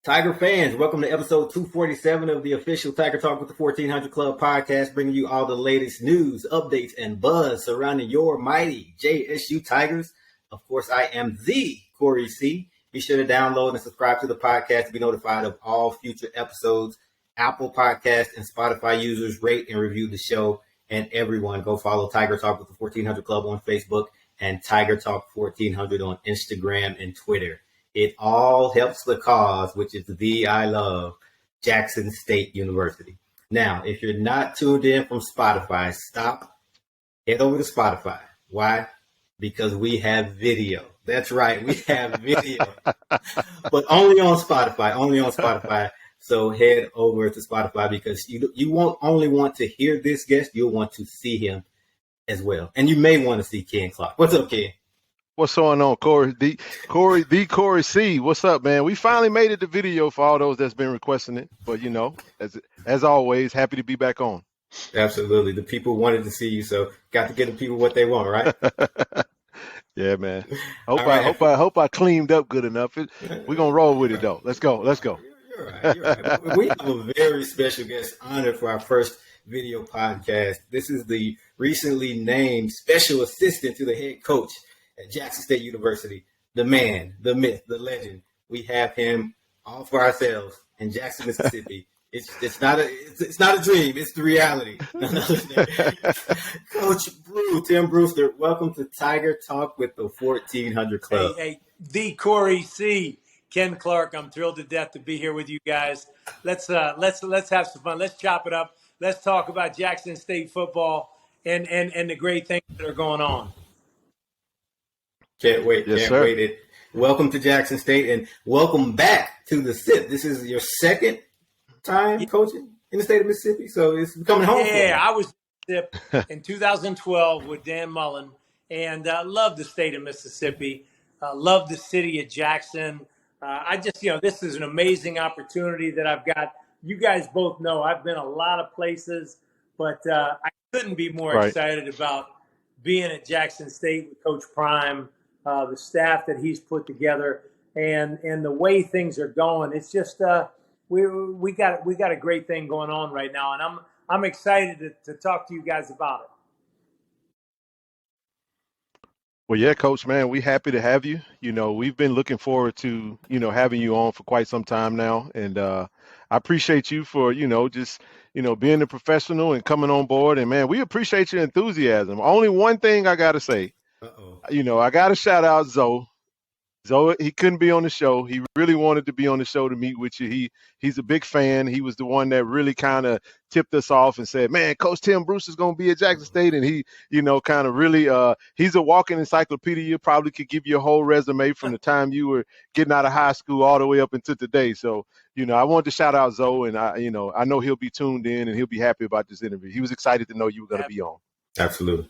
Tiger fans, welcome to episode 247 of the official Tiger Talk with the 1400 Club podcast, bringing you all the latest news, updates, and buzz surrounding your mighty JSU Tigers. Of course, I am the Corey C. Be sure to download and subscribe to the podcast to be notified of all future episodes. Apple Podcast and Spotify users rate and review the show. And everyone, go follow Tiger Talk with the 1400 Club on Facebook and Tiger Talk 1400 on Instagram and Twitter. It all helps the cause, which is the I love Jackson State University. Now, if you're not tuned in from Spotify, stop, head over to Spotify. Why? Because we have video. That's right, we have video, but only on Spotify. So head over to Spotify because you won't only want to hear this guest, you'll want to see him as well. And you may want to see Ken Clark. What's up, Ken? What's going on, Corey? The Corey C. What's up, man? We finally made it to video for all those that's been requesting it. But, you know, as always, happy to be back on. Absolutely. The people wanted to see you, so got to get the people what they want, right? Yeah, man. Hope I cleaned up good enough. We're going to roll with it, though. Let's go. You're right. We have a very special guest honored for our first video podcast. This is the recently named special assistant to the head coach at Jackson State University, the man, the myth, the legend. We have him all for ourselves in Jackson, Mississippi. It's not a dream. It's the reality. Coach Tim Brewster, welcome to Tiger Talk with the 1400 Club. Hey, the Corey C. Ken Clark. I'm thrilled to death to be here with you guys. Let's have some fun. Let's chop it up. Let's talk about Jackson State football and the great things that are going on. Can't wait. Yes, can't sir. wait. Welcome to Jackson State and welcome back to the SIP. This is your second time coaching in the state of Mississippi, so it's becoming home. Yeah, I was SIP in 2012 with Dan Mullen and loved the state of Mississippi, loved the city of Jackson. I just, this is an amazing opportunity that I've got. You guys both know I've been a lot of places, but I couldn't be more excited about being at Jackson State with Coach Prime. The staff that he's put together and the way things are going, it's just we got a great thing going on right now, and I'm excited to talk to you guys about it. Well, yeah, Coach, man, we happy to have you. You know, we've been looking forward to, having you on for quite some time now. And I appreciate you for, just, being a professional and coming on board. And, man, we appreciate your enthusiasm. Only one thing I got to say, I got to shout out Zoe. Zoe, he couldn't be on the show. He really wanted to be on the show to meet with you. He's a big fan. He was the one that really kind of tipped us off and said, man, Coach Tim Brewster's going to be at Jackson State. And he, kind of really, he's a walking encyclopedia, probably could give you a whole resume from the time you were getting out of high school all the way up until today. So, I wanted to shout out Zoe, and I know he'll be tuned in and he'll be happy about this interview. He was excited to know you were going to be on. Absolutely.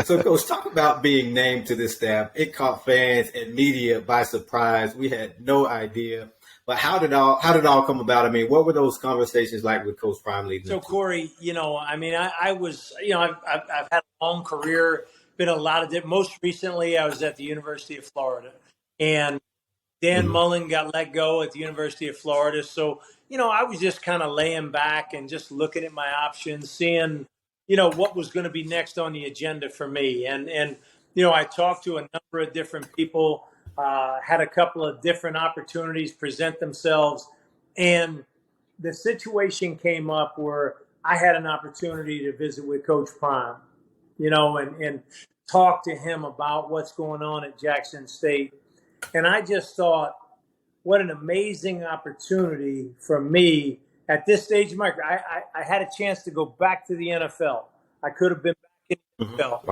So, Coach, talk about being named to this staff. It caught fans and media by surprise. We had no idea. But how did it all come about? I mean, what were those conversations like with Coach Prime leading? So, Corey, I was, I've had a long career, been a lot of most recently, I was at the University of Florida, and Dan Mullen got let go at the University of Florida. So, I was just kind of laying back and just looking at my options, seeing what was going to be next on the agenda for me. And I talked to a number of different people, had a couple of different opportunities present themselves. And the situation came up where I had an opportunity to visit with Coach Prime, and talk to him about what's going on at Jackson State. And I just thought, what an amazing opportunity for me at this stage of my career. I had a chance to go back to the NFL. I could have been back in the NFL.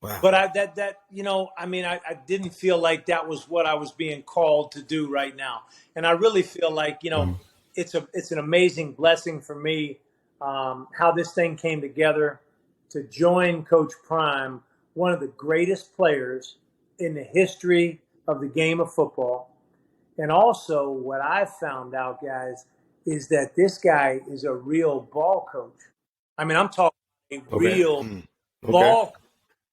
Wow. But I didn't feel like that was what I was being called to do right now. And I really feel like, it's an amazing blessing for me, how this thing came together to join Coach Prime, one of the greatest players in the history of the game of football. And also what I've found out, guys, is that this guy is a real ball coach. I mean, I'm talking a real ball coach.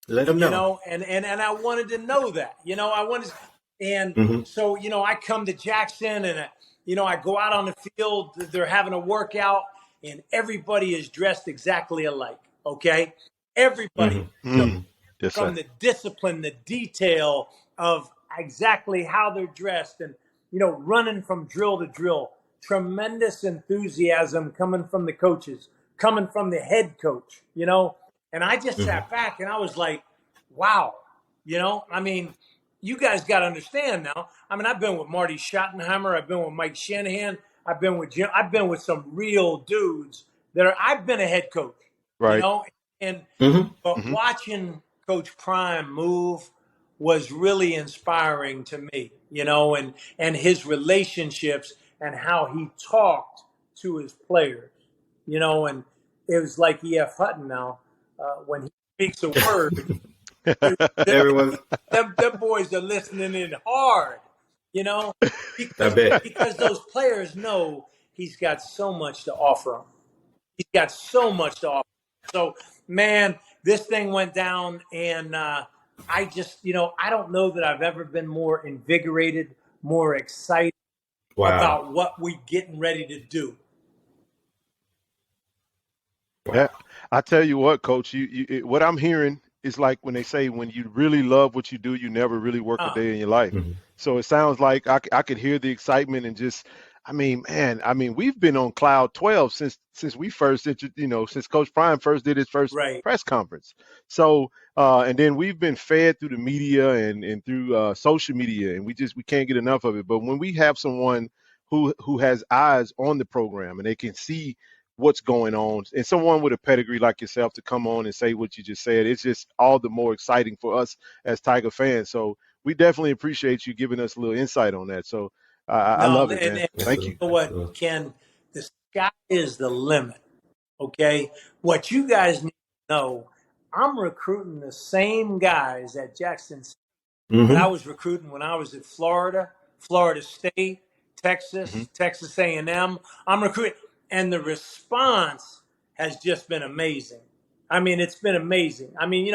Let him know. And I wanted to know that. I wanted And Mm-hmm. so, I come to Jackson and, I go out on the field, they're having a workout and everybody is dressed exactly alike. Okay. Everybody, Mm-hmm. Mm-hmm. Yes, from sir. the discipline, the detail of exactly how they're dressed and, running from drill to drill, tremendous enthusiasm coming from the coaches, coming from the head coach, and I just Mm-hmm. sat back and I was like, wow, I mean, you guys got to understand now. I mean, I've been with Marty Schottenheimer. I've been with Mike Shanahan. I've been with Jim. I've been with some real dudes I've been a head coach, Right. and Mm-hmm. but Mm-hmm. watching Coach Prime move was really inspiring to me, and his relationships and how he talked to his players, and it was like E.F. Hutton now, when he speaks a word, Everyone's. them boys are listening in hard, you know, I because bet. because those players know he's got so much to offer them. He's got so much to offer. So, man, this thing went down, and I just, I don't know that I've ever been more invigorated, more excited Wow. about what we're getting ready to do. Yeah, I tell you what, Coach. What I'm hearing is like when they say when you really love what you do, you never really work a Uh, day in your life. Mm-hmm. So it sounds like I could hear the excitement and just, I mean, man, we've been on cloud 12 since we first, since Coach Prime first did his first right. press conference. So and then we've been fed through the media and through social media, and we can't get enough of it. But when we have someone who has eyes on the program and they can see what's going on, and someone with a pedigree like yourself to come on and say what you just said, it's just all the more exciting for us as Tiger fans. So we definitely appreciate you giving us a little insight on that. So I No, love it, man. and Thank you you. know what, Ken? The sky is the limit. Okay, what you guys need to know, I'm recruiting the same guys at Jackson State that I Mm-hmm. was recruiting when I was at Florida, Florida State, Hmm. Texas A&M. I'm recruiting, and the response has just been amazing. I mean, it's been amazing. I mean,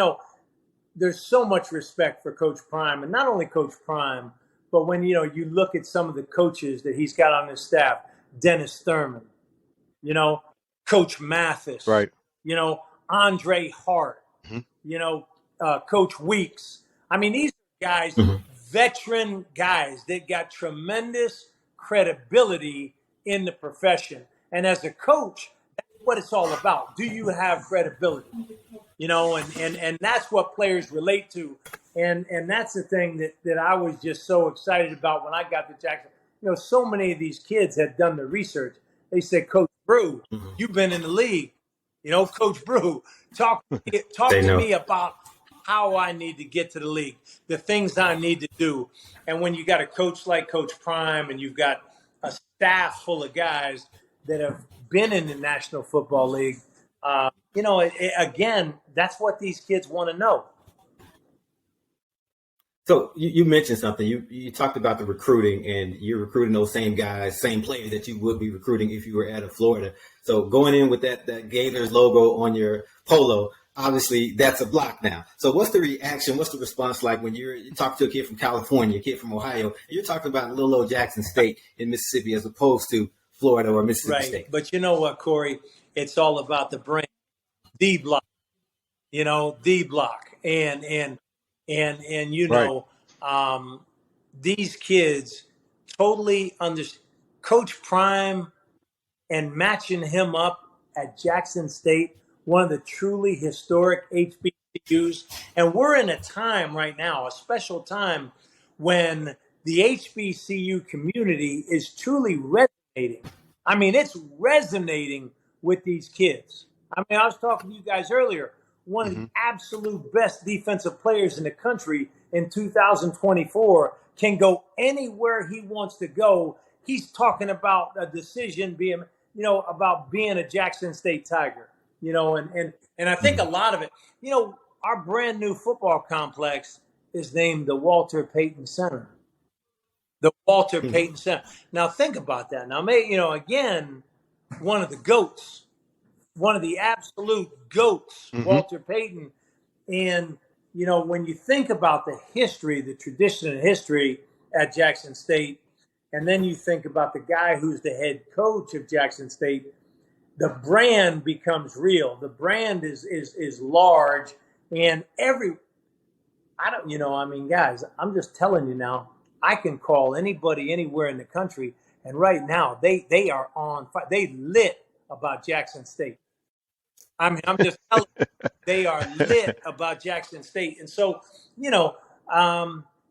there's so much respect for Coach Prime, and not only Coach Prime, but when you look at some of the coaches that he's got on his staff, Dennis Thurman, you know, Coach Mathis, Right. Andre Hart, Hmm. Coach Weeks. I mean, these are guys, Mm-hmm. veteran guys that got tremendous credibility in the profession. And as a coach, that's what it's all about. Do you have credibility? And that's what players relate to. And that's the thing that I was just so excited about when I got to Jackson. So many of these kids had done the research. They said, Coach Brew, Mm-hmm. you've been in the league. Coach Brew, talk They to know. me about how I need to get to the league, the things I need to do. And when you got a coach like Coach Prime and you've got a staff full of guys that have been in the National Football League, again, that's what these kids want to know. So you mentioned something. You talked about the recruiting, and you're recruiting those same guys, same players that you would be recruiting if you were out of Florida. So going in with that Gators logo on your polo, obviously that's a block now. So what's the reaction? What's the response like when you talk to a kid from California, a kid from Ohio, and you're talking about little old Jackson State in Mississippi as opposed to Florida or Mississippi Right. State? But you know what, Corey? It's all about the brand, D Block. D Block, and Right. these kids totally understand Coach Prime and matching him up at Jackson State, one of the truly historic HBCUs. And we're in a time right now, a special time, when the HBCU community is truly resonating. I mean, it's resonating with these kids. I mean, I was talking to you guys earlier. One of the Hmm. absolute best defensive players in the country in 2024 can go anywhere he wants to go. He's talking about a decision being, about being a Jackson State Tiger, and I think a lot of it, our brand new football complex is named the Walter Payton Center. The Walter Mm-hmm. Payton Center. Now think about that. Now, again, one of the GOATs, one of the absolute GOATs, Hmm. Walter Payton. And, when you think about the history, the tradition and history, at Jackson State, and then you think about the guy who's the head coach of Jackson State, the brand becomes real. The brand is large, and guys, I'm just telling you now, I can call anybody anywhere in the country, and right now they are on fire. They lit about Jackson State. I mean, I'm just telling you, they are lit about Jackson State. And so,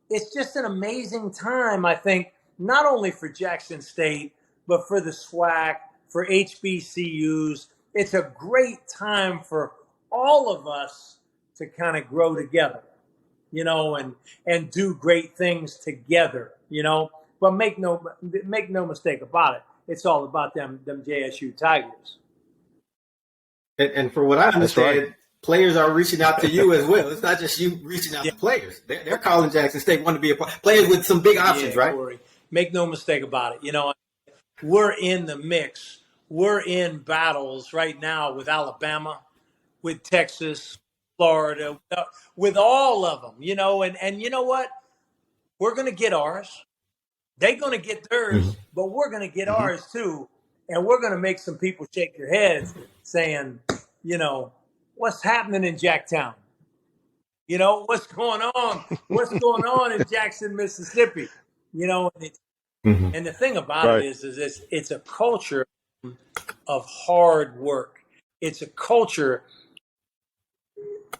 it's just an amazing time, I think, not only for Jackson State, but for the SWAC, for HBCUs. It's a great time for all of us to kind of grow together, and do great things together, But make no mistake about it. It's all about them JSU Tigers. And for what I understand, right. Players are reaching out to you as well. It's not just you reaching out to players. They're calling Jackson State, want to be a part. Players with some big options, right? Corey, make no mistake about it. We're in the mix. We're in battles right now with Alabama, with Texas, Florida, with all of them, and you know what? We're going to get ours. They're going to get theirs, but we're going to get ours too. And we're going to make some people shake their heads saying, what's happening in Jacktown? What's going on? What's going on in Jackson, Mississippi? And the thing about it is it's a culture of hard work. It's a culture.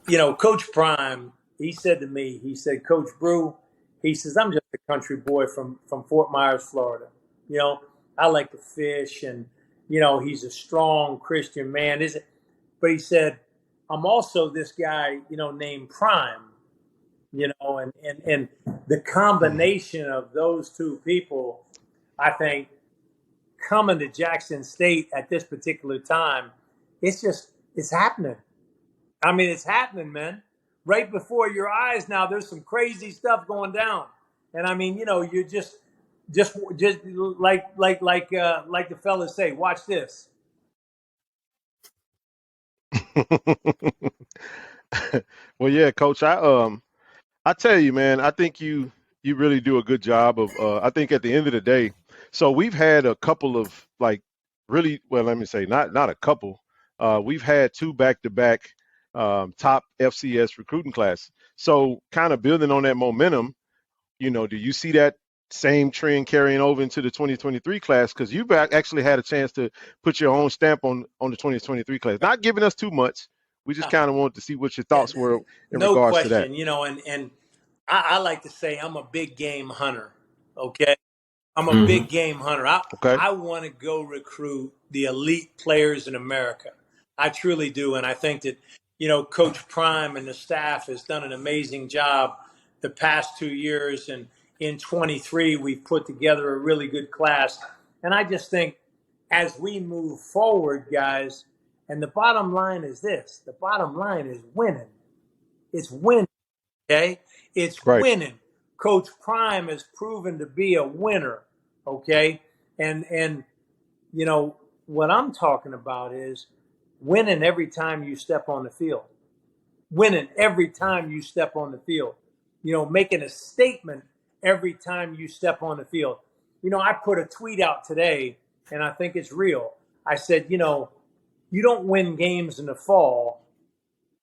Coach Prime, he said to me, Coach Brew, he says, I'm just a country boy from Fort Myers, Florida. I like to fish, and he's a strong Christian man, isn't? But he said, I'm also this guy, named Prime, and the combination of those two people, I think, coming to Jackson State at this particular time, it's happening. I mean, it's happening, man. Right before your eyes now, there's some crazy stuff going down. And I mean, you're just like the fellas say, watch this. Well, yeah, Coach. I tell you, man. I think you really do a good job of. I think at the end of the day, so we've had a couple of really. Well, let me say not a couple. We've had 2 back-to-back top FCS recruiting class. So kind of building on that momentum, do you see that same trend carrying over into the 2023 class? Because you've actually had a chance to put your own stamp on the 2023 class. Not giving us too much. We just kind of wanted to see what your thoughts were in regards to that. And I like to say I'm a big game hunter. Okay. I'm a big game hunter. I want to go recruit the elite players in America. I truly do. And I think that, Coach Prime and the staff has done an amazing job the past 2 years. And in 23, we've put together a really good class. And I just think as we move forward, guys, and the bottom line is this. The bottom line is winning. It's winning, okay? It's winning. Coach Prime has proven to be a winner, okay? And what I'm talking about is winning every time you step on the field. Winning every time you step on the field. Making a statement every time you step on the field. I put a tweet out today, and I think it's real. I said, you don't win games in the fall.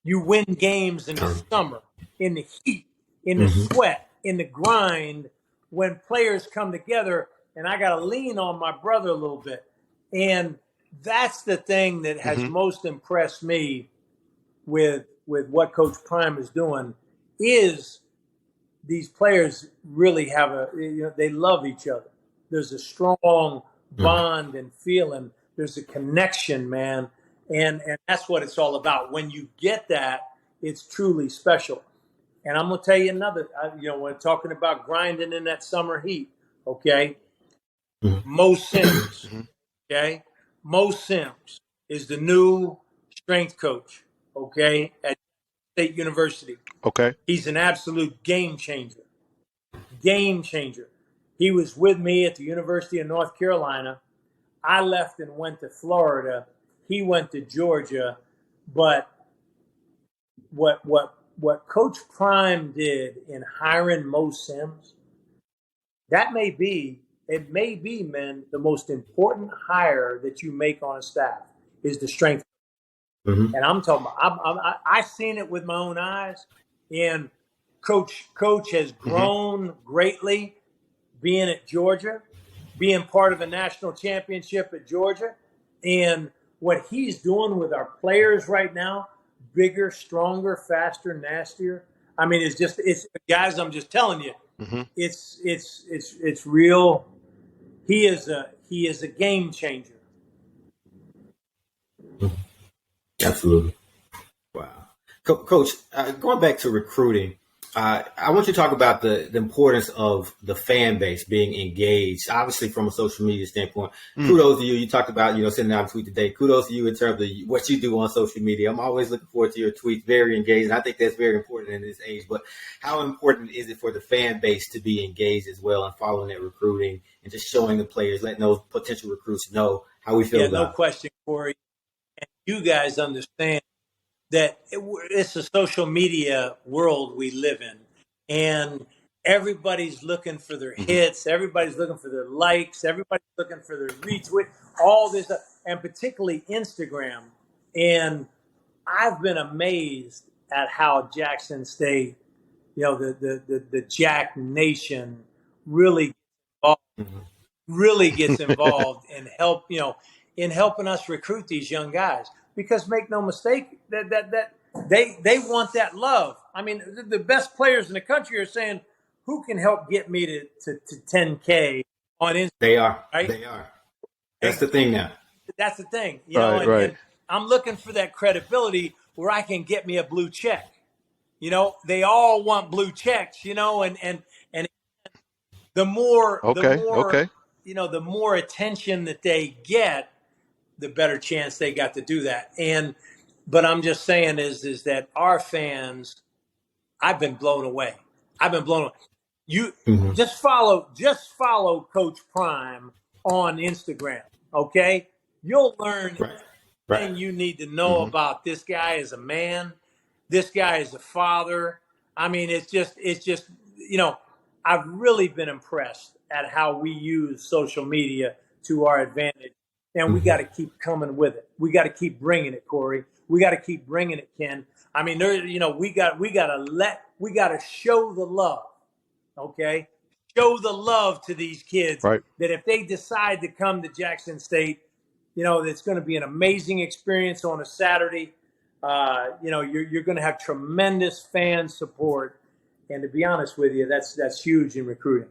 You win games in the summer, in the heat, in the sweat, in the grind, when players come together. And I got to lean on my brother a little bit. And that's the thing that has most impressed me with what Coach Prime is doing is these players really have they love each other. There's a strong bond and feeling. There's a connection, man. And that's what it's all about. When you get that, it's truly special. And I'm going to tell you another, we're talking about grinding in that summer heat, okay? Mo Sims, okay? Mo Sims is the new strength coach, okay, at State University. Okay. He's an absolute game changer. Game changer. He was with me at the University of North Carolina. I left and went to Florida. He went to Georgia. But what Coach Prime did in hiring Mo Sims, That may be, it may be, men, the most important hire that you make on a staff is the strength. Mm-hmm. And I'm talking about, I've seen it with my own eyes. And Coach has grown greatly being at Georgia, being part of a national championship at Georgia. And what he's doing with our players right now, bigger, stronger, faster, nastier. I mean, it's guys, I'm just telling you, Mm-hmm. it's real. He is a game changer. Absolutely. Wow. Coach, going back to recruiting, I want you to talk about the importance of the fan base being engaged, obviously from a social media standpoint. Kudos to you. You talked about, sending out a tweet today. Kudos to you in terms of what you do on social media. I'm always looking forward to your tweets, very engaged. And I think that's very important in this age. But how important is it for the fan base to be engaged as well and following that recruiting and just showing the players, letting those potential recruits know how we feel about no question, Corey. And you guys understand that it's a social media world we live in, and everybody's looking for their hits, everybody's looking for their likes, everybody's looking for their retweet, all this, and particularly Instagram. And I've been amazed at how Jackson State, the Jack Nation, really gets involved and in helping us recruit these young guys. Because make no mistake, that they want that love. I mean, the best players in the country are saying, "Who can help get me to 10K on Instagram?" They are. Right? They are. That's the thing now. That's the thing, Right. And I'm looking for that credibility where I can get me a blue check. They all want blue checks. And the more the more attention that they get, the better chance they got to do that. But I'm just saying is that our fans, I've been blown away. You just follow Coach Prime on Instagram, okay? You'll learn everything you need to know about this guy as a man, this guy as a father. I mean, it's just I've really been impressed at how we use social media to our advantage. And we got to keep coming with it. We got to keep bringing it, Corey. We got to keep bringing it, Ken. I mean, we got to show the love, okay? Show the love to these kids Right. that if they decide to come to Jackson State, it's going to be an amazing experience on a Saturday. You're going to have tremendous fan support, and to be honest with you, that's huge in recruiting.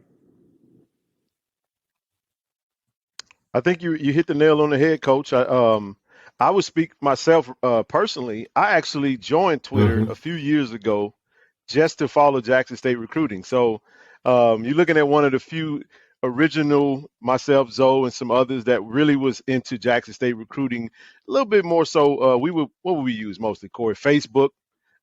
I think you hit the nail on the head, Coach. I would speak myself personally. I actually joined Twitter a few years ago just to follow Jackson State recruiting. So you're looking at one of the few original, myself, Zoe, and some others that really was into Jackson State recruiting a little bit more. So what would we use mostly, Corey? Facebook.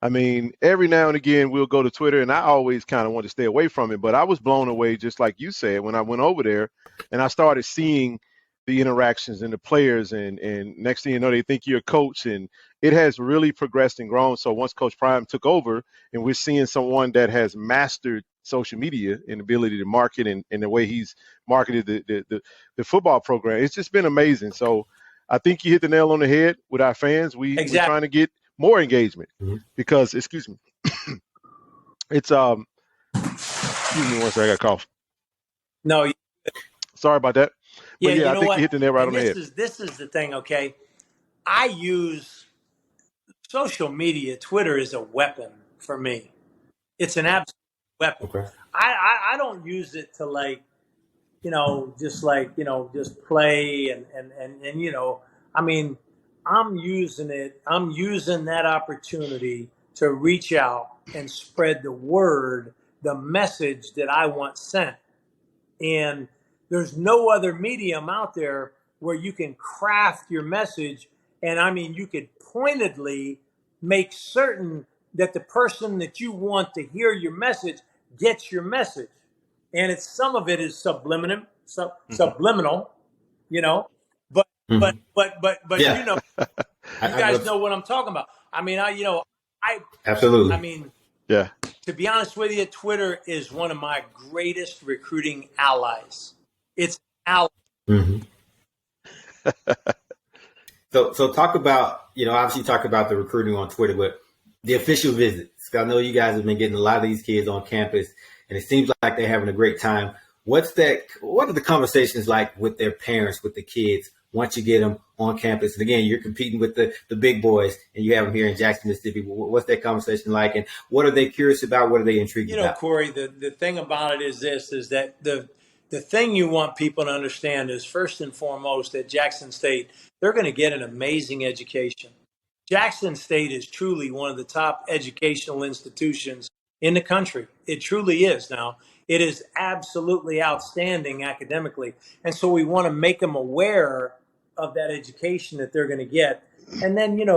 I mean, every now and again we'll go to Twitter, and I always kind of want to stay away from it. But I was blown away, just like you said, when I went over there, and I started seeing the interactions and the players, and next thing you know, they think you're a coach, and it has really progressed and grown. So once Coach Prime took over, and we're seeing someone that has mastered social media and ability to market and the way he's marketed the football program, it's just been amazing. So I think you hit the nail on the head with our fans. We're trying to get more engagement because, excuse me, it's excuse me one second, I got a cough. No, sorry about that. Yeah, but I think you hit the nail right on the head. This is the thing, okay? I use social media. Twitter is a weapon for me. It's an absolute weapon. Okay. I don't use it to just play and I mean, I'm using that opportunity to reach out and spread the word, the message that I want sent. And there's no other medium out there where you can craft your message. And I mean, you could pointedly make certain that the person that you want to hear your message gets your message. And some of it is subliminal, but Yeah. you guys know what I'm talking about. I mean, absolutely. I mean, Yeah. To be honest with you, Twitter is one of my greatest recruiting allies. It's an ally. Mm-hmm. So talk about, obviously talk about the recruiting on Twitter, but the official visits. I know you guys have been getting a lot of these kids on campus, and it seems like they're having a great time. What are the conversations like with their parents, with the kids, once you get them on campus? And again, you're competing with the big boys, and you have them here in Jackson, Mississippi. What's that conversation like, and what are they curious about? What are they intrigued about? Corey, the thing about it is that the thing you want people to understand is, first and foremost, at Jackson State, they're going to get an amazing education. Jackson State is truly one of the top educational institutions in the country. It truly is now. It is absolutely outstanding academically. And so we want to make them aware of that education that they're going to get. And then, you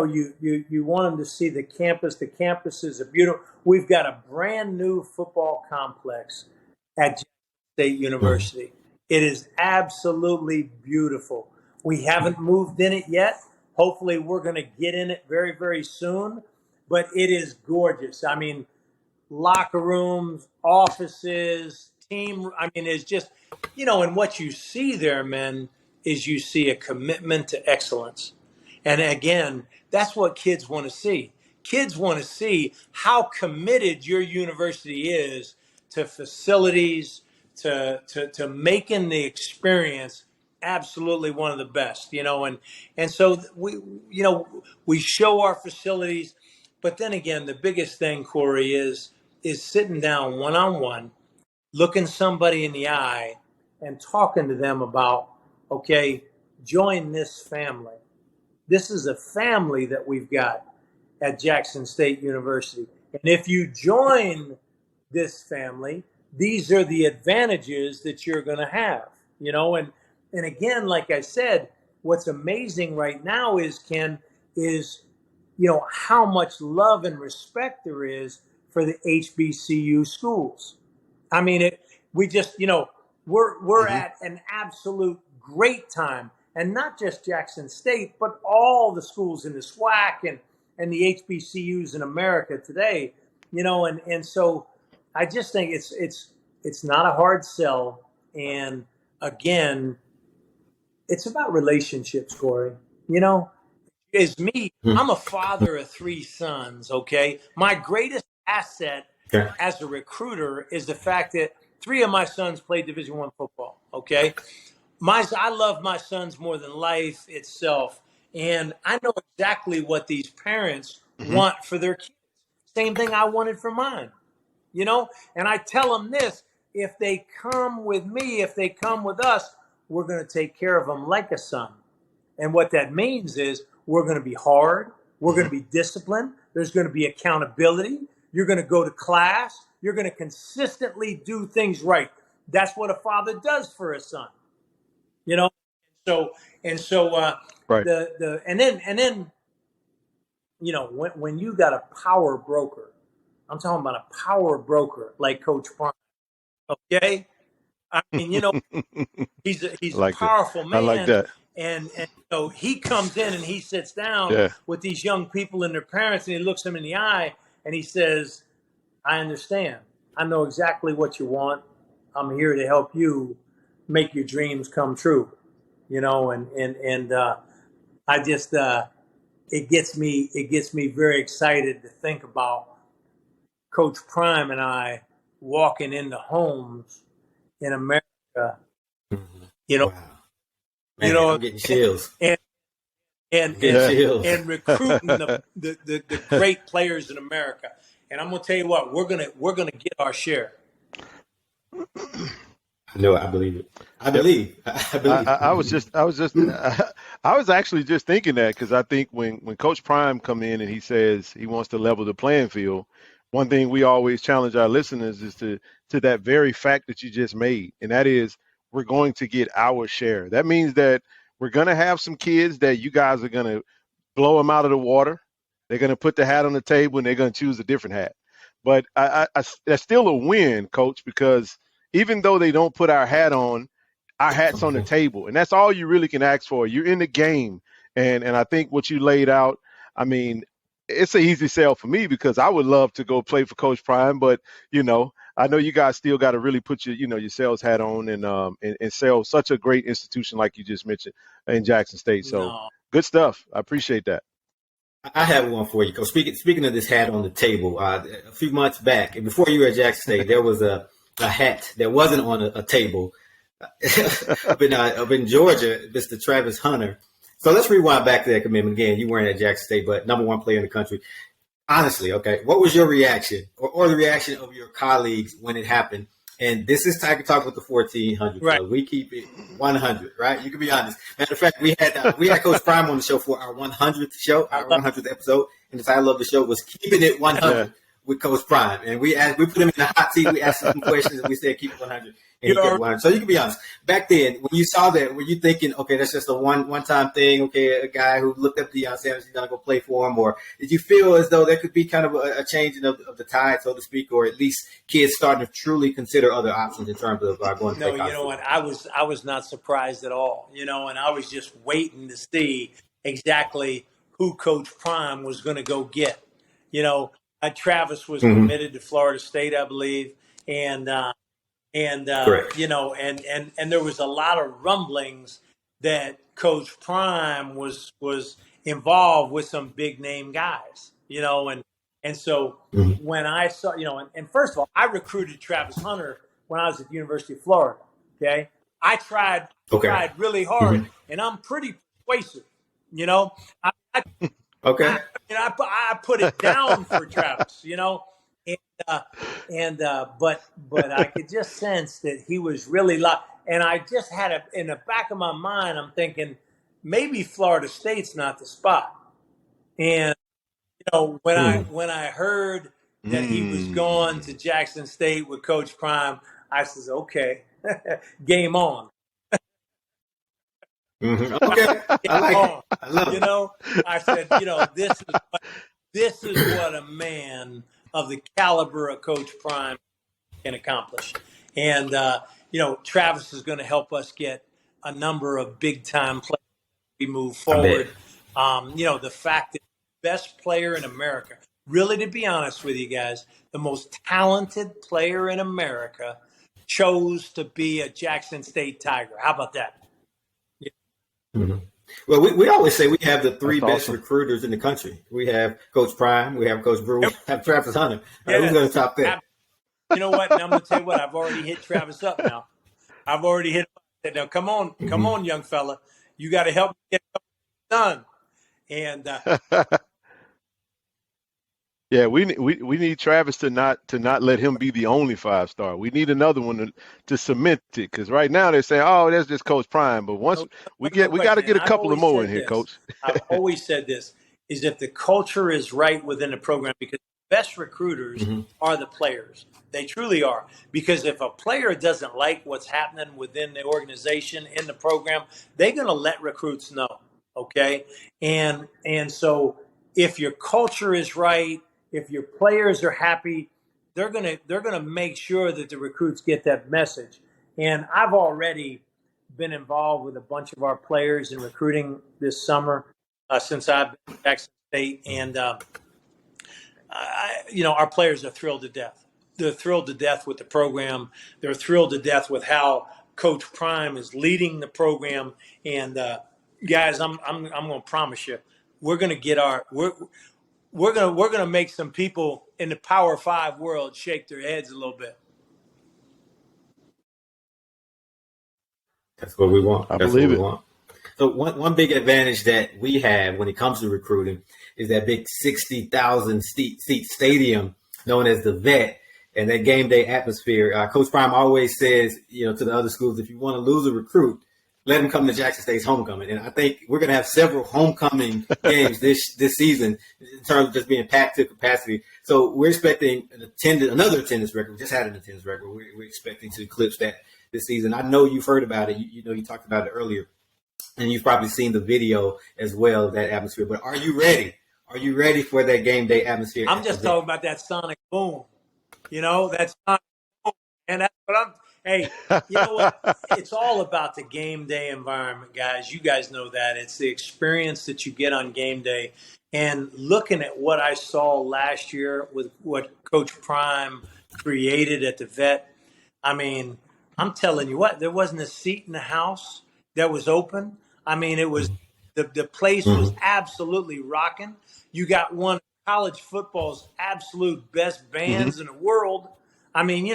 want them to see the campus. The campuses are beautiful. We've got a brand new football complex at Jackson State University. It is absolutely beautiful. We haven't moved in it yet. Hopefully we're going to get in it very, very soon. But it is gorgeous. I mean, locker rooms, offices, team. I mean, it's just, and what you see there, men, is you see a commitment to excellence. And again, that's what kids want to see. Kids want to see how committed your university is to facilities, to making the experience absolutely one of the best, and so we show our facilities, but then again, the biggest thing, Corey, is sitting down one-on-one, looking somebody in the eye and talking to them about, okay, join this family. This is a family that we've got at Jackson State University. And if you join this family, these are the advantages that you're going to have, and again, like I said, what's amazing right now is how much love and respect there is for the HBCU schools. I mean, we're Mm-hmm. at an absolute great time. And not just Jackson State, but all the schools in the SWAC and the HBCUs in America today, and so I just think it's not a hard sell. And again, it's about relationships, Corey. Is me. Mm-hmm. I'm a father of 3 sons. Okay, my greatest asset Okay. as a recruiter is the fact that 3 of my sons play Division I football. Okay. I love my sons more than life itself. And I know exactly what these parents Mm-hmm. want for their kids. Same thing I wanted for mine, And I tell them this, if they come with me, if they come with us, we're going to take care of them like a son. And what that means is we're going to be hard. We're going to be disciplined. There's going to be accountability. You're going to go to class. You're going to consistently do things right. That's what a father does for a son. So Right. and then when you got a power broker, I'm talking about a power broker like Coach Prime. Okay, I mean, he's a Like that. powerful man. I like that. And he comes in and he sits down Yeah. with these young people and their parents, and he looks them in the eye and he says, "I understand. I know exactly what you want. I'm here to help you make your dreams come true." And I just it gets me very excited to think about Coach Prime and I walking into homes in America, Wow. Man, I'm getting chills. and Chills. recruiting the great players in America. And I'm gonna tell you what, we're gonna get our share. No, I believe it. I believe. I was actually just thinking that, because I think when Coach Prime come in and he says he wants to level the playing field, one thing we always challenge our listeners is to that very fact that you just made, and that is we're going to get our share. That means that we're going to have some kids that you guys are going to blow them out of the water. They're going to put the hat on the table and they're going to choose a different hat. But that's still a win, Coach, because even though they don't put our hat on, our hat's on the table. And that's all you really can ask for. You're in the game. And I think what you laid out, I mean, it's an easy sell for me because I would love to go play for Coach Prime, but I know you guys still got to really put your sales hat on and sell such a great institution like you just mentioned in Jackson State. So No, good stuff. I appreciate that. I have one for you, Coach. Speaking of this hat on the table, a few months back, and before you were at Jackson State, there was a hat that wasn't on a table up in Georgia, Mr. Travis Hunter. So let's rewind back to that commitment again. You weren't at Jackson State, but number one player in the country. Honestly, okay, what was your reaction or the reaction of your colleagues when it happened? And this is Tiger Talk with the 1400 right. Club. We keep it 100, right? You can be honest. Matter of fact, we had Coach Prime on the show for our 100th show, our 100th episode, and the title of the show was "Keeping It 100" with Coach Prime. And we put him in the hot seat. We asked him some questions, and we said, "Keep it 100." And he kept 100. So you can be honest. Back then, when you saw that, were you thinking, okay, that's just a one-time thing? Okay, a guy who looked up to Deion Sanders, he's gonna go play for him, or did you feel as though there could be kind of a changing of the tide, so to speak, or at least kids starting to truly consider other options in terms of going to play college? You know what? I was not surprised at all. And I was just waiting to see exactly who Coach Prime was going to go get. Travis was committed to Florida State, I believe, and Correct. and there was a lot of rumblings that Coach Prime was involved with some big name guys, and so when I saw, and first of all, I recruited Travis Hunter when I was at the University of Florida. Okay, I tried really hard, and I'm pretty persuasive. Okay. I put it down for Travis, but I could just sense that he was really and I just had in the back of my mind, I'm thinking maybe Florida State's not the spot. And when I heard that he was going to Jackson State with Coach Prime, I says, okay, game on. Okay, I like it. I love it. I said, this is what a man of the caliber of Coach Prime can accomplish. And, Travis is going to help us get a number of big-time players as we move forward. The fact that the best player in America, really, to be honest with you guys, the most talented player in America chose to be a Jackson State Tiger. How about that? Well, we always say we have the three best recruiters in the country. We have Coach Prime, we have Coach Brewin, we have Travis Hunter. Who's going to top that? You know what? And I'm going to tell you what. I've already hit Travis up now. I've already hit him. Now, come on, young fella. You got to help me get it done. And yeah, we need Travis to not let him be the only 5-star. We need another one to cement it, because right now they're saying, oh, that's just Coach Prime. But once we got to get a couple of more in here, Coach. I've always said this, is if the culture is right within the program, because the best recruiters are the players. They truly are. Because if a player doesn't like what's happening within the organization, in the program, they're going to let recruits know. Okay? And so if your culture is right, if your players are happy, they're gonna make sure that the recruits get that message. And I've already been involved with a bunch of our players in recruiting this summer since I've been at Jackson State, and our players are thrilled to death. They're thrilled to death with the program. They're thrilled to death with how Coach Prime is leading the program. And guys, I'm going to promise you, we're going to get we're gonna make some people in the Power 5 world shake their heads a little bit. That's what we want. I believe it. So one big advantage that we have when it comes to recruiting is that big 60,000 seat stadium known as the Vet, and that game day atmosphere. Coach Prime always says, to the other schools, if you want to lose a recruit, let him come to Jackson State's homecoming. And I think we're going to have several homecoming games this season in terms of just being packed to capacity. So we're expecting another attendance record. We just had an attendance record. We're expecting to eclipse that this season. I know you've heard about it. You talked about it earlier, and you've probably seen the video as well of that atmosphere. But are you ready? Are you ready for that game day atmosphere? I'm just talking about that sonic boom. That sonic boom. And that's what I'm – hey, you know what? It's all about the game day environment, guys. You guys know that. It's the experience that you get on game day. And looking at what I saw last year with what Coach Prime created at the vet, I mean, I'm telling you what, there wasn't a seat in the house that was open. I mean, it was the place was absolutely rocking. You got one of college football's absolute best Hmm. bands in the world. I mean,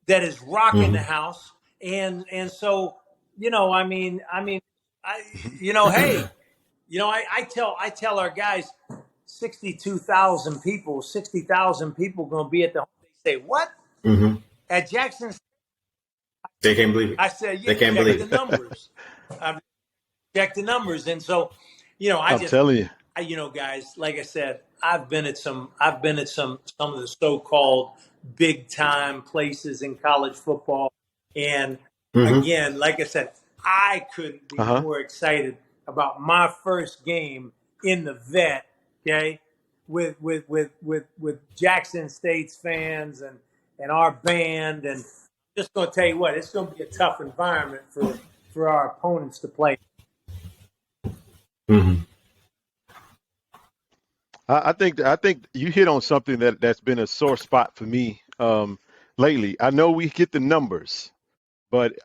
that is rocking the house. And so, I hey, I tell our guys 60,000 people going to be at the home. They say, "What?" Mm-hmm. At Jackson, They can't believe it. I said, "Yeah, They can't check believe the it. numbers." I've checked the numbers, and so, I'm telling you. guys, like I said, I've been at some of the so-called big time places in college football, and Mm-hmm. again, like I said, I couldn't be Uh-huh. more excited about my first game in the vet. Okay, with Jackson State's fans and our band, and just going to tell you what, it's going to be a tough environment for our opponents to play. Mm-hmm. I think you hit on something that's been a sore spot for me lately. I know we get the numbers, but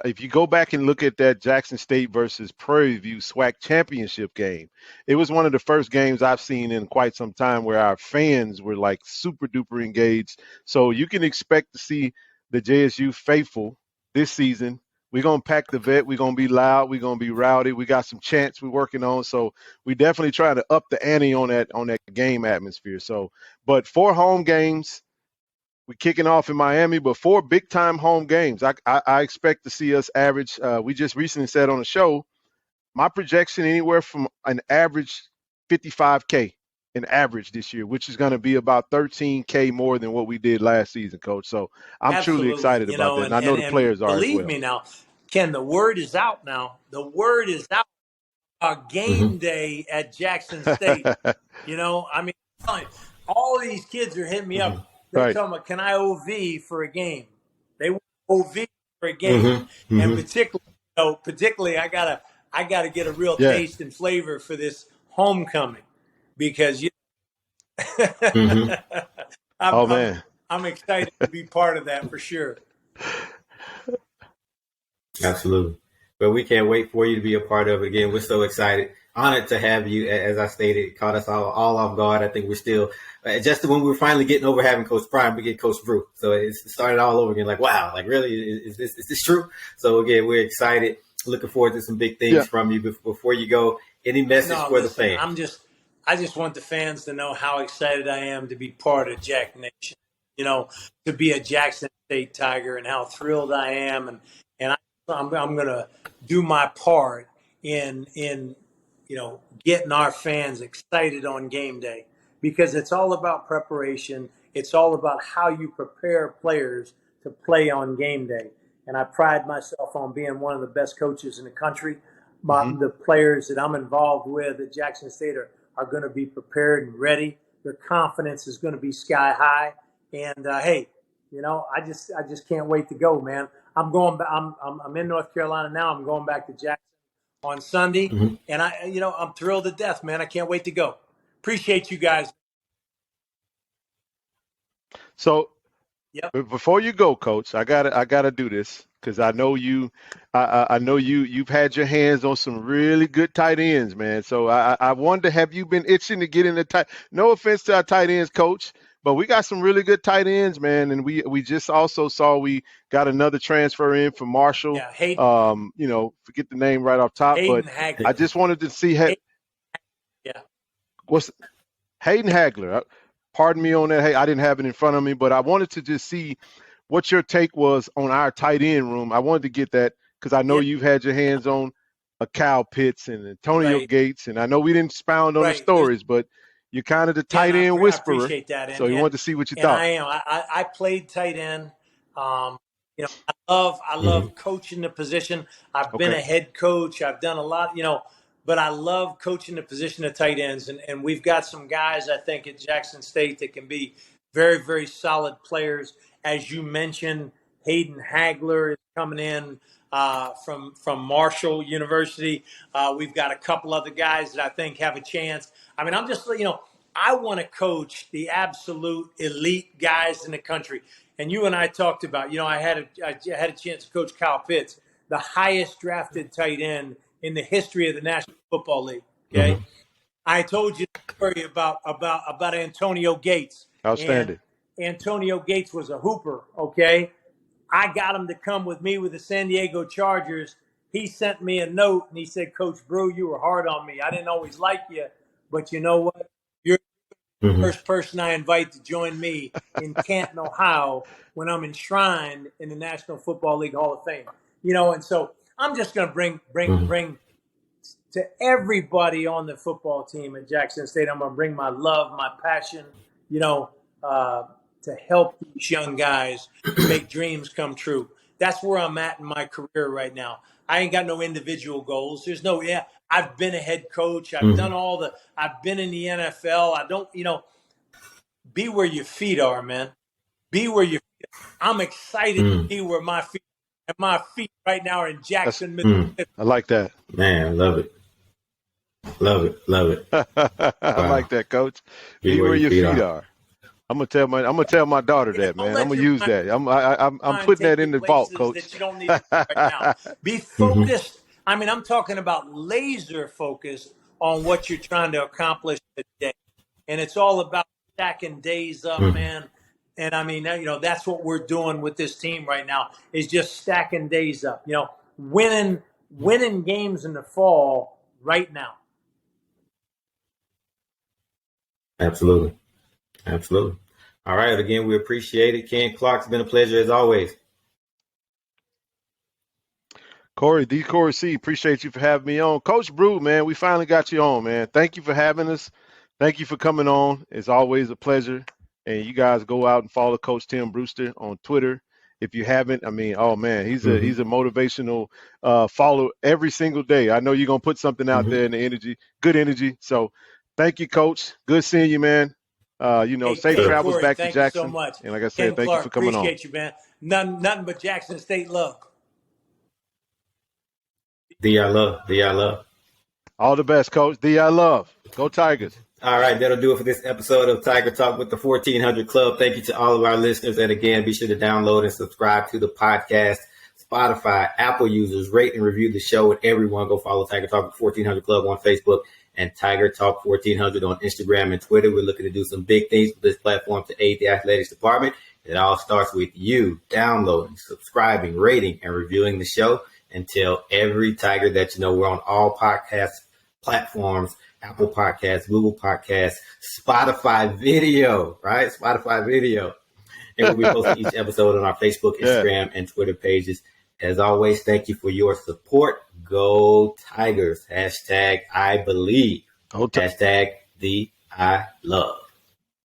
if you go back and look at that Jackson State versus Prairie View SWAC championship game, it was one of the first games I've seen in quite some time where our fans were like super duper engaged. So you can expect to see the JSU faithful this season. We're going to pack the vet. We're going to be loud. We're going to be rowdy. We got some chants we're working on. So we definitely try to up the ante on that game atmosphere. So, but 4 home games, we're kicking off in Miami, but 4 big time home games. I expect to see us average. We just recently said on the show, my projection anywhere from an average 55K an average this year, which is going to be about 13K more than what we did last season, Coach. So I'm truly Absolutely. excited about that, and And, I know and the and players are as believe well. me now, Ken, the word is out now. The word is out about game Mm-hmm. day at Jackson State. I mean, I'm telling you, all these kids are hitting me Mm-hmm. up. They're Right. talking about, can I OV for a game? They want OV for a game. Mm-hmm. And Mm-hmm. particularly I gotta get a real Yeah. taste and flavor for this homecoming because Mm-hmm. I'm, Oh I'm man. I'm excited to be part of that for sure. Absolutely. But we can't wait for you to be a part of it again. We're so excited. Honored to have you. As I stated, caught us all off guard. I think we're still, just when we were finally getting over having Coach Prime, we get Coach Brew. So it started all over again. Like, wow, like really, is this true? So again, we're excited. Looking forward to some big things Yeah. from you. Before you go, any message No, for the listen, fans? I just want the fans to know how excited I am to be part of Jack Nation. To be a Jackson State Tiger, and how thrilled I am, and I'm going to do my part in getting our fans excited on game day, because it's all about preparation. It's all about how you prepare players to play on game day. And I pride myself on being one of the best coaches in the country. Hmm. The players that I'm involved with at Jackson State are going to be prepared and ready. Their confidence is going to be sky high. And hey, I just can't wait to go, man. I'm going. I'm in North Carolina now. I'm going back to Jackson on Sunday, Mm-hmm. and I'm thrilled to death, man. I can't wait to go. Appreciate you guys. So Yep. but before you go, Coach, I gotta do this because I know you. I know you've had your hands on some really good tight ends, man. So I wonder, have you been itching to get in the tight? No offense to our tight ends, Coach, but we got some really good tight ends, man. And we just also saw we got another transfer in from Marshall. Yeah. Hayden. Forget the name right off top, Hayden but Hagler. I just wanted to see Yeah. what's Hayden Hagler. Pardon me on that. Hey, I didn't have it in front of me, but I wanted to just see what your take was on our tight end room. I wanted to get that because I know Yeah. you've had your hands on a Kyle Pitts and Antonio Right. Gates, and I know we didn't expound on the Right. stories, but you're kind of the Yeah, tight and end I whisperer. appreciate that, So you wanted to see what you and thought. I am. I played tight end. Um, I Mm-hmm. love coaching the position. I've been Okay. a head coach. I've done a lot. But I love coaching the position of tight ends, and we've got some guys I think at Jackson State that can be very, very solid players. As you mentioned, Hayden Hagler is coming in from Marshall University. We've got a couple other guys that I think have a chance. I mean, I'm just, I want to coach the absolute elite guys in the country. And you and I talked about, I had a chance to coach Kyle Pitts, the highest drafted tight end in the history of the National Football League. Okay. I told you the story about Antonio Gates. Outstanding. And Antonio Gates was a hooper. Okay. I got him to come with me with the San Diego Chargers. He sent me a note and he said, Coach Brew, you were hard on me. I didn't always like you, but you know what? You're the first person I invite to join me in Canton, Ohio, when I'm enshrined in the National Football League Hall of Fame. And so I'm just going to bring to everybody on the football team at Jackson State. I'm going to bring my love, my passion, to help these young guys make dreams come true. That's where I'm at in my career right now. I ain't got no individual goals. I've been a head coach. I've done I've been in the NFL. I don't, be where your feet are, man. Be where your feet are. I'm excited to be where my feet are. And my feet right now are in Jackson, Mississippi. I like that. Man, I love it. Love it. I like that, Coach. Be where your feet are. I'm gonna tell my daughter that, man. I'm gonna use that. I'm putting that in the vault, Coach. That you don't need right now. Be focused. I mean, I'm talking about laser focus on what you're trying to accomplish today, and it's all about stacking days up, man. And I mean, that's what we're doing with this team right now is just stacking days up. Winning games in the fall right now. Absolutely. All right. Again, we appreciate it. Ken Clark, it's been a pleasure as always. Corey C, appreciate you for having me on. Coach Brew, man, we finally got you on, man. Thank you for having us. Thank you for coming on. It's always a pleasure. And you guys go out and follow Coach Tim Brewster on Twitter. If you haven't, I mean, oh man, he's a motivational follow every single day. I know you're gonna put something out there in the good energy. So thank you, Coach. Good seeing you, man. Safe travels Corey, back to Jackson. You so much. And like I said, Ken thank you for coming on. Appreciate you, man. Nothing but Jackson State love. D.I. love. All the best, Coach. D.I. love. Go Tigers. All right, that'll do it for this episode of Tiger Talk with the 1400 Club. Thank you to all of our listeners. And again, be sure to download and subscribe to the podcast. Spotify, Apple users, rate and review the show. And everyone go follow Tiger Talk with 1400 Club on Facebook and Tiger Talk 1400 on Instagram and Twitter. We're looking to do some big things with this platform to aid the athletics department. It all starts with you downloading, subscribing, rating, and reviewing the show. And tell every Tiger that you know. We're on all podcast platforms, Apple Podcasts, Google Podcasts, Spotify video, right? Spotify video. And we'll be posting each episode on our Facebook, Instagram, and Twitter pages. As always, thank you for your support. Go Tigers. #IBELIEVE. Hashtag the I love.